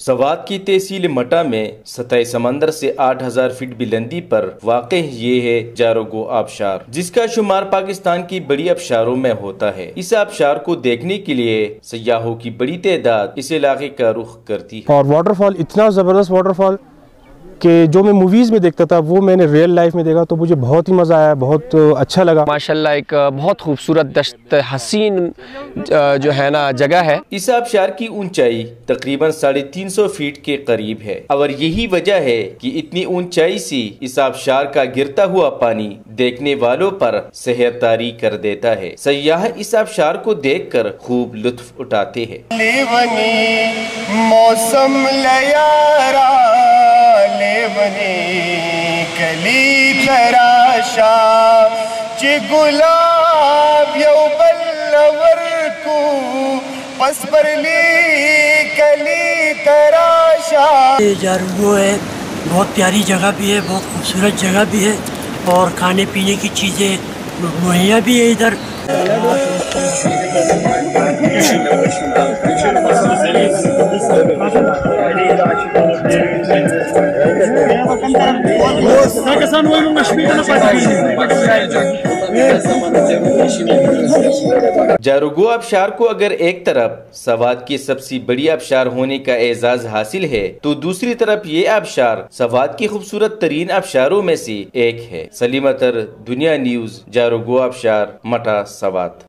सवात की तहसील मटा में सतह समंदर से 8000 फीट बुलंदी पर वाक़ ये है जारोगो आबशार, जिसका शुमार पाकिस्तान की बड़ी आबशारों में होता है। इस आबशार को देखने के लिए सयाहों की बड़ी तादाद इस इलाके का रुख करती है। और वाटरफॉल इतना ज़बरदस्त वाटरफॉल कि जो मैं मूवीज़ में देखता था वो मैंने रियल लाइफ में देखा, तो मुझे बहुत ही मज़ा आया, बहुत अच्छा लगा। माशाल्लाह एक बहुत खूबसूरत दश्त हसीन जो है ना जगह है। इस आबशार की ऊंचाई तकरीबन 350 फीट के करीब है और यही वजह है कि इतनी ऊंचाई से इस आबशार का गिरता हुआ पानी देखने वालों पर सेहर तारी कर देता है। सयाह इस आबशार को देखकर खूब लुत्फ उठाते हैं। मौसम कली तराशा चे गुलाब यौ बल्लवर को पस परली कली तराशा। ये जारोगो है, बहुत प्यारी जगह भी है, बहुत खूबसूरत जगह भी है और खाने पीने की चीज़ें मुहैया भी है इधर। जारोगो आबशार को अगर एक तरफ सवात की सबसे बड़ी आबशार होने का एजाज हासिल है, तो दूसरी तरफ ये आबशार सवात की खूबसूरत तरीन आबशारों में से एक है। सलीम अतर, दुनिया न्यूज़, जारोगो आबशार, मटा, सवात।